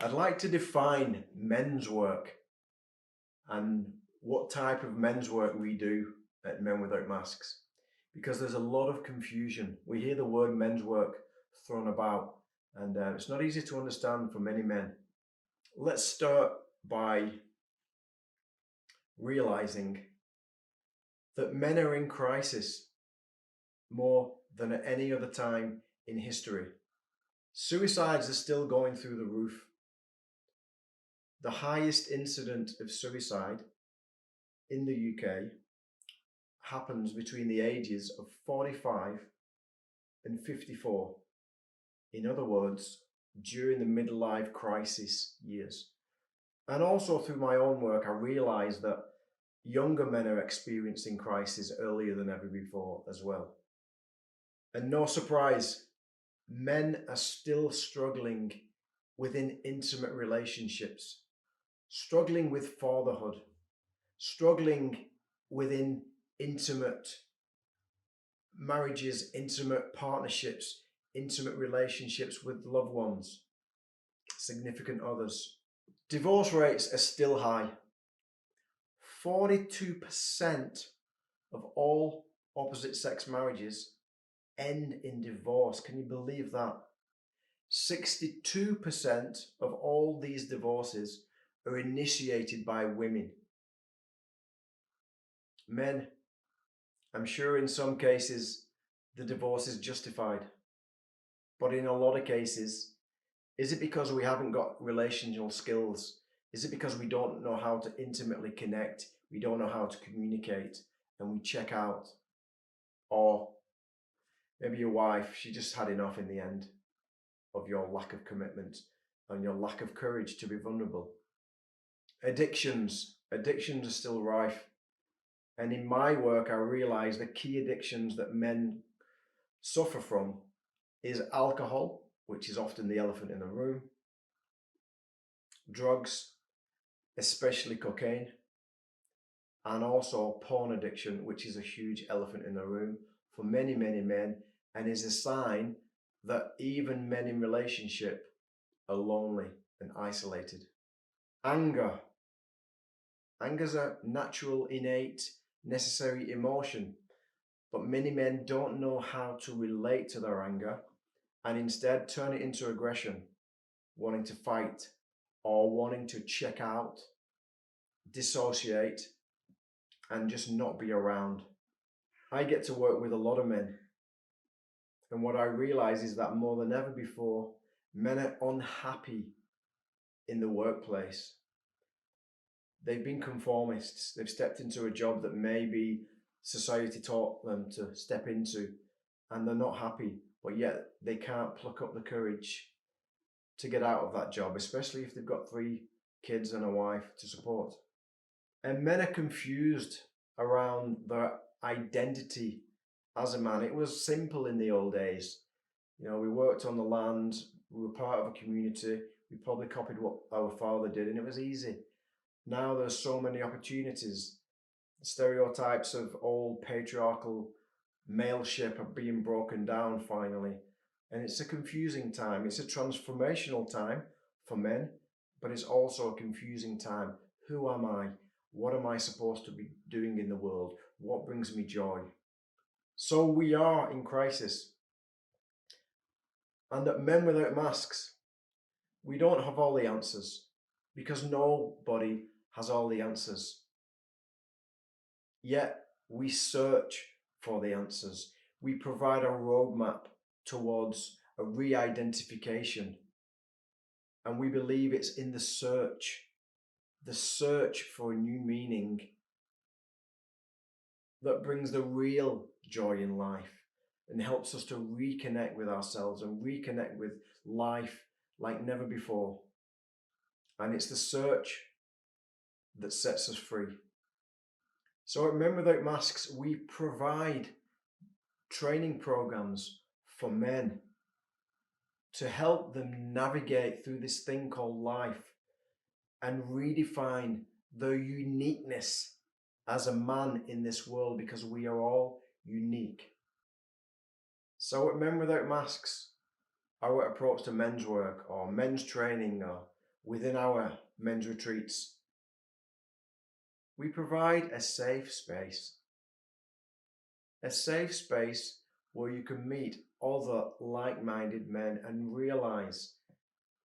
I'd like to define men's work and what type of men's work we do at Men Without Masks because there's a lot of confusion. We hear the word men's work thrown about and it's not easy to understand for many men. Let's start by realizing that men are in crisis more than at any other time in history. Suicides are still going through the roof. The highest incident of suicide in the UK happens between the ages of 45 and 54. In other words, during the midlife crisis years. And also through my own work, I realize that younger men are experiencing crisis earlier than ever before as well. And no surprise, men are still struggling within intimate relationships, struggling with fatherhood, struggling within intimate marriages, intimate partnerships, intimate relationships with loved ones, significant others. Divorce rates are still high. 42% of all opposite sex marriages end in divorce. Can you believe that? 62% of all these divorces are initiated by women. Men, I'm sure in some cases the divorce is justified, but in a lot of cases, is it because we haven't got relational skills? Is it because we don't know how to intimately connect? We don't know how to communicate and we check out? Or maybe your wife, she just had enough in the end of your lack of commitment and your lack of courage to be vulnerable. Addictions are still rife. And in my work, I realize the key addictions that men suffer from is alcohol, which is often the elephant in the room, drugs, especially cocaine, and also porn addiction, which is a huge elephant in the room for many, many men, and is a sign that even men in relationship are lonely and isolated. Anger. Anger's a natural, innate, necessary emotion, but many men don't know how to relate to their anger and instead turn it into aggression, wanting to fight or wanting to check out, dissociate, and just not be around. I get to work with a lot of men, and what I realize is that more than ever before, men are unhappy in the workplace. They've been conformists. They've stepped into a job that maybe society taught them to step into, and they're not happy, but yet they can't pluck up the courage to get out of that job, especially if they've got 3 kids and a wife to support. And men are confused around their identity as a man. It was simple in the old days. You know, we worked on the land, we were part of a community, we probably copied what our father did, and it was easy. Now there's so many opportunities. The stereotypes of old patriarchal maleship are being broken down finally. And it's a confusing time. It's a transformational time for men, but it's also a confusing time. Who am I? What am I supposed to be doing in the world? What brings me joy? So we are in crisis. And at Men Without Masks, we don't have all the answers because nobody has all the answers. Yet we search for the answers. We provide a roadmap towards a re-identification. And we believe it's in the search for a new meaning that brings the real joy in life and helps us to reconnect with ourselves and reconnect with life like never before. And it's the search that sets us free. So at Men Without Masks, we provide training programs for men to help them navigate through this thing called life and redefine their uniqueness as a man in this world, because we are all unique. So at Men Without Masks, our approach to men's work or men's training or within our men's retreats, we provide a safe space where you can meet other like-minded men and realize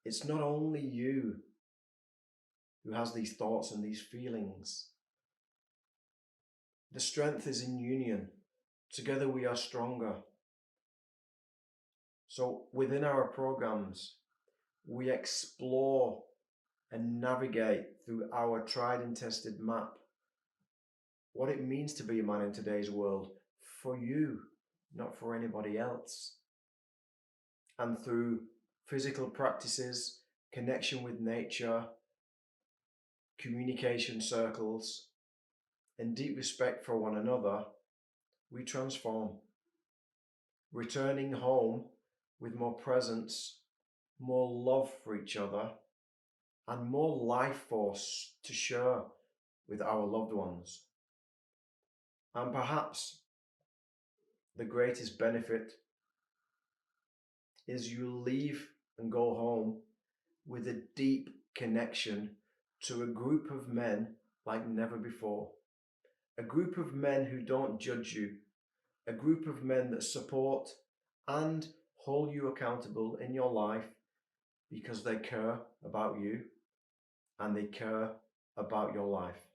it's not only you who has these thoughts and these feelings. The strength is in union. Together we are stronger. So within our programs, we explore and navigate through our tried and tested map what it means to be a man in today's world for you, not for anybody else. And through physical practices, connection with nature, communication circles, and deep respect for one another, we transform, returning home with more presence, more love for each other, and more life force to share with our loved ones. And perhaps the greatest benefit is you leave and go home with a deep connection to a group of men like never before. A group of men who don't judge you, a group of men that support and hold you accountable in your life because they care about you and they care about your life.